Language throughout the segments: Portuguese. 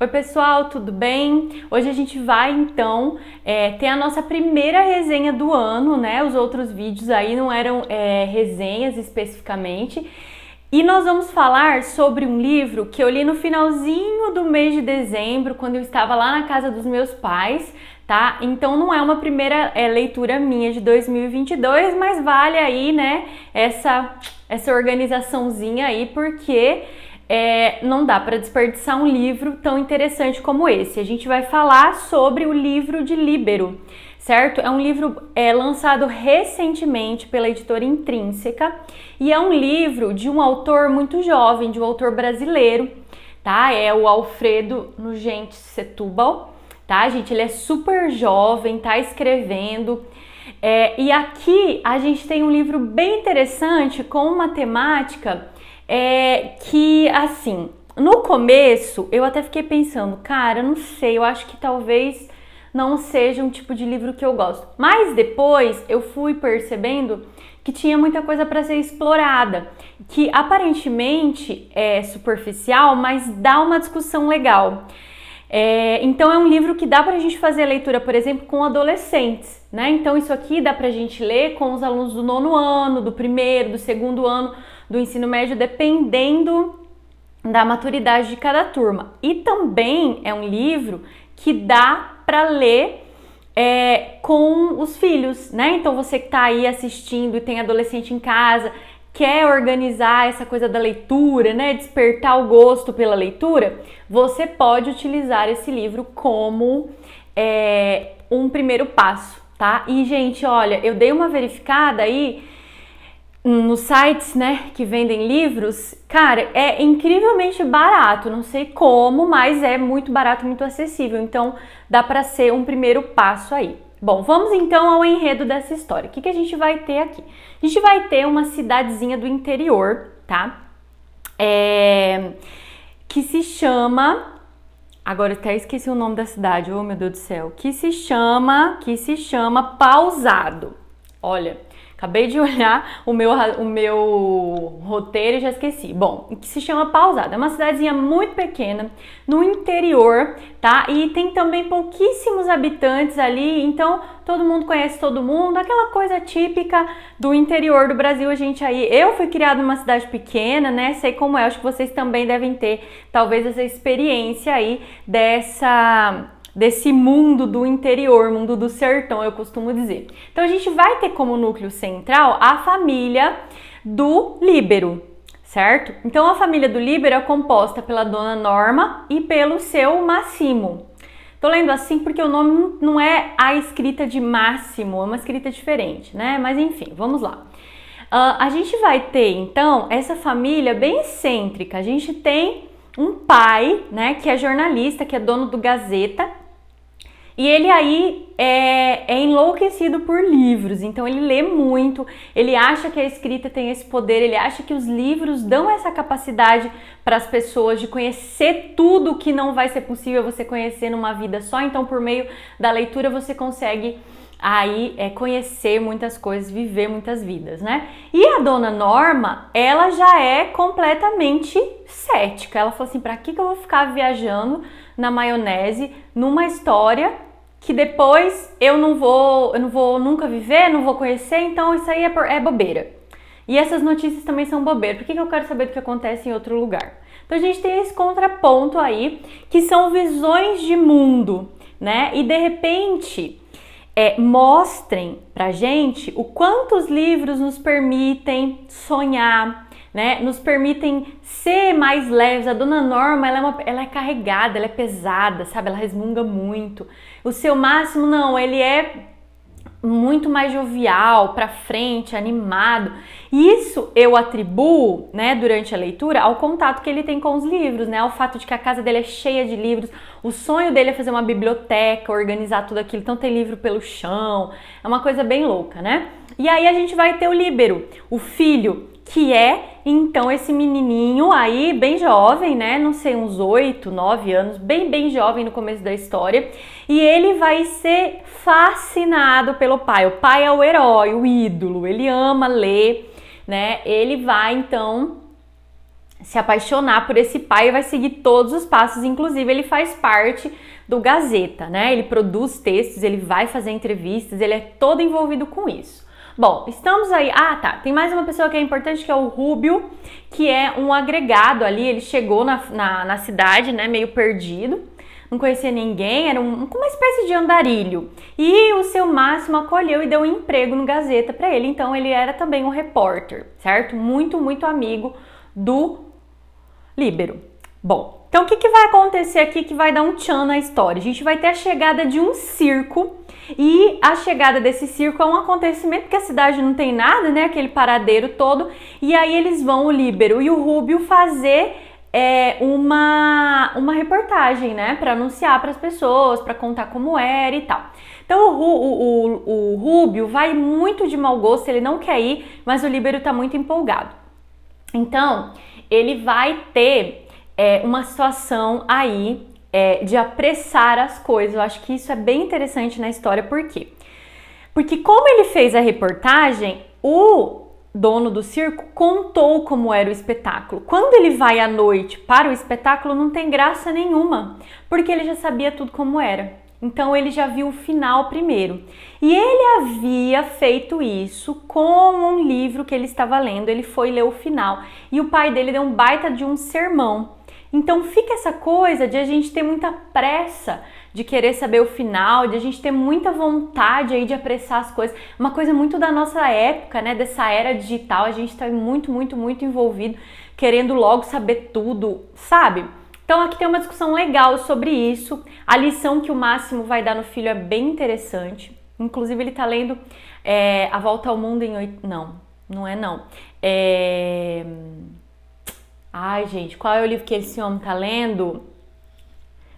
Oi pessoal, tudo bem? Hoje a gente vai então ter a nossa primeira resenha do ano, né? Os outros vídeos aí não eram resenhas especificamente. E nós vamos falar sobre um livro que eu li no finalzinho do mês de dezembro, quando eu estava lá na casa dos meus pais, tá? Então não é uma primeira leitura minha de 2022, mas vale aí, né, essa organizaçãozinha aí, porque não dá para desperdiçar um livro tão interessante como esse. A gente vai falar sobre o livro de Líbero, certo? É um livro lançado recentemente pela editora Intrínseca e é um livro de um autor muito jovem, de um autor brasileiro, tá? É o Alfredo Nugent Setúbal, tá, gente? Ele é super jovem, tá escrevendo. E aqui a gente tem um livro bem interessante com uma temática que, assim, no começo eu até fiquei pensando, cara, não sei, eu acho que talvez não seja um tipo de livro que eu gosto. Mas depois eu fui percebendo que tinha muita coisa para ser explorada, que aparentemente é superficial, mas dá uma discussão legal. Então é um livro que dá pra gente fazer a leitura, por exemplo, com adolescentes, né? Então isso aqui dá pra gente ler com os alunos do 9º ano, do 1º, do 2º ano do ensino médio, dependendo da maturidade de cada turma. E também é um livro que dá pra ler com os filhos, né? Então você que tá aí assistindo e tem adolescente em casa, quer organizar essa coisa da leitura, né, despertar o gosto pela leitura, você pode utilizar esse livro como um primeiro passo, tá? E, gente, olha, eu dei uma verificada aí nos sites, né, que vendem livros. Cara, é incrivelmente barato, não sei como, mas é muito barato, muito acessível, então dá para ser um primeiro passo aí. Bom, vamos então ao enredo dessa história. O que a gente vai ter aqui? A gente vai ter uma cidadezinha do interior, tá? Que se chama... Agora eu até esqueci o nome da cidade, oh meu Deus do céu. Que se chama Pausado. Olha, acabei de olhar o meu roteiro e já esqueci. Bom, que se chama Pausado. É uma cidadezinha muito pequena, no interior, tá? E tem também pouquíssimos habitantes ali, então todo mundo conhece todo mundo, aquela coisa típica do interior do Brasil. A gente aí, eu fui criada numa cidade pequena, né? Sei como é, acho que vocês também devem ter, talvez, essa experiência aí desse mundo do interior, mundo do sertão, eu costumo dizer. Então a gente vai ter como núcleo central a família do Líbero, certo? Então a família do Líbero é composta pela dona Norma e pelo seu Máximo. Tô lendo assim porque o nome não é a escrita de Máximo, é uma escrita diferente, né? Mas enfim, vamos lá. A gente vai ter então essa família bem excêntrica. A gente tem um pai, né, que é jornalista, que é dono do Gazeta. E ele aí é enlouquecido por livros, então ele lê muito, ele acha que a escrita tem esse poder, ele acha que os livros dão essa capacidade para as pessoas de conhecer tudo que não vai ser possível você conhecer numa vida só. Então, por meio da leitura, você consegue aí conhecer muitas coisas, viver muitas vidas, né? E a dona Norma, ela já é completamente cética. Ela falou assim, pra que eu vou ficar viajando na maionese numa história que depois eu não vou nunca viver, não vou conhecer, então isso aí é bobeira. E essas notícias também são bobeira. Por que eu quero saber do que acontece em outro lugar? Então a gente tem esse contraponto aí, que são visões de mundo, né? E de repente mostrem pra gente o quanto os livros nos permitem sonhar, né? Nos permitem ser mais leves. A dona Norma, ela é carregada, ela é pesada, sabe? Ela resmunga muito. O seu Máximo, não, ele é muito mais jovial, pra frente, animado. Isso eu atribuo, né, durante a leitura, ao contato que ele tem com os livros, né? Ao fato de que a casa dele é cheia de livros. O sonho dele é fazer uma biblioteca, organizar tudo aquilo. Então tem livro pelo chão. É uma coisa bem louca, né? E aí a gente vai ter o Líbero, o filho, que é, então, esse menininho aí, bem jovem, né, não sei, uns 8, 9 anos, bem jovem no começo da história, e ele vai ser fascinado pelo pai. O pai é o herói, o ídolo, ele ama ler, né, ele vai, então, se apaixonar por esse pai e vai seguir todos os passos, inclusive ele faz parte do Gazeta, né? Ele produz textos, ele vai fazer entrevistas, ele é todo envolvido com isso. Bom, estamos aí... Ah, tá, tem mais uma pessoa que é importante, que é o Rúbio, que é um agregado ali, ele chegou na cidade, né, meio perdido, não conhecia ninguém, era uma espécie de andarilho. E o seu Máximo acolheu e deu um emprego no Gazeta para ele, então ele era também um repórter, certo? Muito, muito amigo do Líbero. Bom, então o que vai acontecer aqui que vai dar um tchan na história? A gente vai ter a chegada de um circo, e a chegada desse circo é um acontecimento porque a cidade não tem nada, né? Aquele paradeiro todo, e aí eles vão, o Líbero e o Rúbio, fazer uma reportagem, né? Para anunciar para as pessoas, para contar como era e tal. Então o Rúbio vai muito de mau gosto, ele não quer ir, mas o Líbero tá muito empolgado. Então, ele vai ter uma situação aí de apressar as coisas. Eu acho que isso é bem interessante na história. Por quê? Porque como ele fez a reportagem, o dono do circo contou como era o espetáculo. Quando ele vai à noite para o espetáculo, não tem graça nenhuma, porque ele já sabia tudo como era. Então ele já viu o final primeiro. E ele havia feito isso com um livro que ele estava lendo, ele foi ler o final. E o pai dele deu um baita de um sermão. Então fica essa coisa de a gente ter muita pressa de querer saber o final, de a gente ter muita vontade aí de apressar as coisas. Uma coisa muito da nossa época, né, dessa era digital, a gente está muito, muito, muito envolvido, querendo logo saber tudo, sabe? Então aqui tem uma discussão legal sobre isso. A lição que o Máximo vai dar no filho é bem interessante. Inclusive ele tá lendo A Volta ao Mundo em 8... Não é não. Ai, gente, qual é o livro que esse homem tá lendo?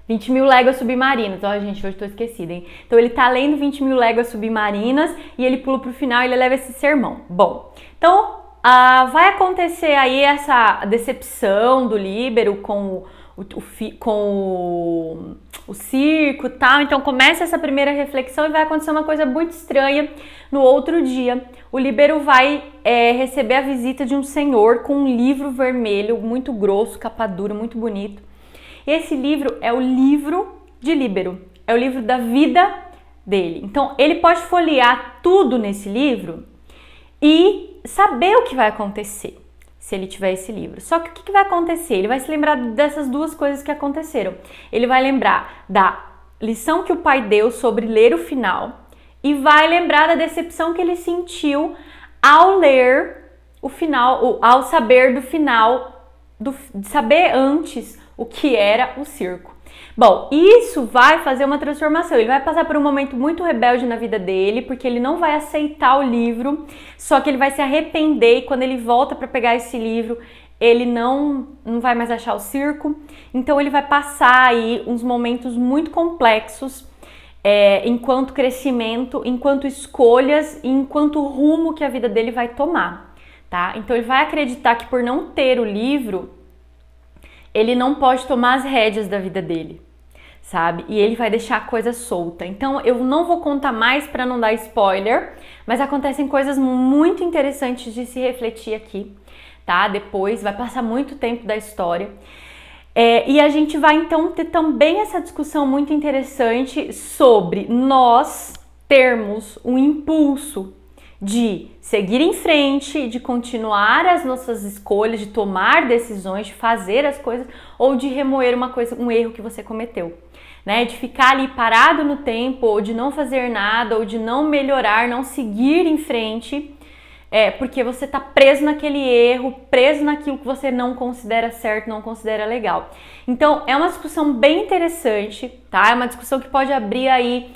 20 Mil Léguas Submarinas. Ó, gente, hoje tô esquecida, hein? Então ele tá lendo 20 Mil Léguas Submarinas e ele pula pro final e ele leva esse sermão. Bom, então vai acontecer aí essa decepção do Líbero com o circo e tal. Então começa essa primeira reflexão e vai acontecer uma coisa muito estranha no outro dia. O Líbero vai receber a visita de um senhor com um livro vermelho muito grosso, capa dura, muito bonito. E esse livro é o livro de Líbero, é o livro da vida dele. Então ele pode folhear tudo nesse livro e saber o que vai acontecer se ele tiver esse livro. Só que o que vai acontecer? Ele vai se lembrar dessas duas coisas que aconteceram. Ele vai lembrar da lição que o pai deu sobre ler o final e vai lembrar da decepção que ele sentiu ao ler o final, ao saber do final, de saber antes o que era o circo. Bom, isso vai fazer uma transformação. Ele vai passar por um momento muito rebelde na vida dele, porque ele não vai aceitar o livro, só que ele vai se arrepender e quando ele volta para pegar esse livro, ele não vai mais achar o circo. Então ele vai passar aí uns momentos muito complexos enquanto crescimento, enquanto escolhas e enquanto rumo que a vida dele vai tomar, tá? Então ele vai acreditar que por não ter o livro, ele não pode tomar as rédeas da vida dele, sabe? E ele vai deixar a coisa solta. Então eu não vou contar mais para não dar spoiler, mas acontecem coisas muito interessantes de se refletir aqui, tá? Depois vai passar muito tempo da história. E a gente vai então ter também essa discussão muito interessante sobre nós termos um impulso de seguir em frente, de continuar as nossas escolhas, de tomar decisões, de fazer as coisas ou de remoer um erro que você cometeu, né? De ficar ali parado no tempo, ou de não fazer nada, ou de não melhorar, não seguir em frente, porque você tá preso naquele erro, preso naquilo que você não considera certo, não considera legal. Então é uma discussão bem interessante, tá? É uma discussão que pode abrir aí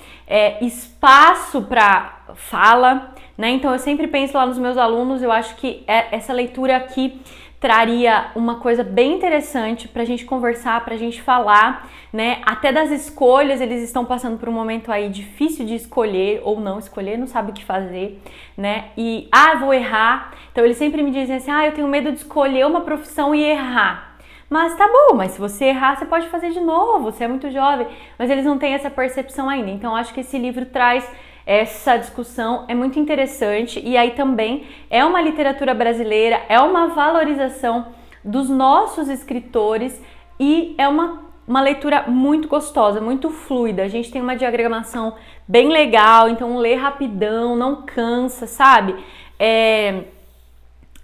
espaço para fala, né? Então eu sempre penso lá nos meus alunos, eu acho que essa leitura aqui traria uma coisa bem interessante pra gente conversar, pra gente falar, né? Até das escolhas, eles estão passando por um momento aí difícil de escolher ou não escolher, não sabe o que fazer, né? E, vou errar. Então eles sempre me dizem assim, eu tenho medo de escolher uma profissão e errar. Mas tá bom, mas se você errar, você pode fazer de novo, você é muito jovem. Mas eles não têm essa percepção ainda. Então acho que esse livro traz essa discussão, é muito interessante e aí também é uma literatura brasileira, é uma valorização dos nossos escritores e é uma leitura muito gostosa, muito fluida. A gente tem uma diagramação bem legal, então lê rapidão, não cansa, sabe?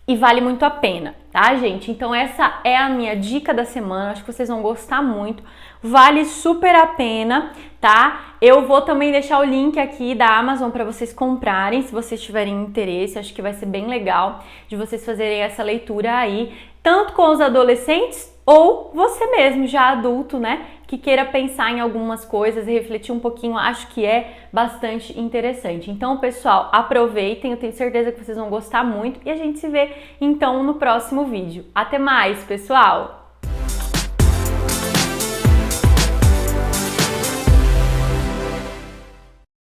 E vale muito a pena, tá, gente? Então essa é a minha dica da semana, acho que vocês vão gostar muito, vale super a pena, tá? Eu vou também deixar o link aqui da Amazon para vocês comprarem, se vocês tiverem interesse, acho que vai ser bem legal de vocês fazerem essa leitura aí, tanto com os adolescentes ou você mesmo, já adulto, né, que queira pensar em algumas coisas e refletir um pouquinho, acho que é bastante interessante. Então, pessoal, aproveitem, eu tenho certeza que vocês vão gostar muito e a gente se vê, então, no próximo vídeo. Até mais, pessoal!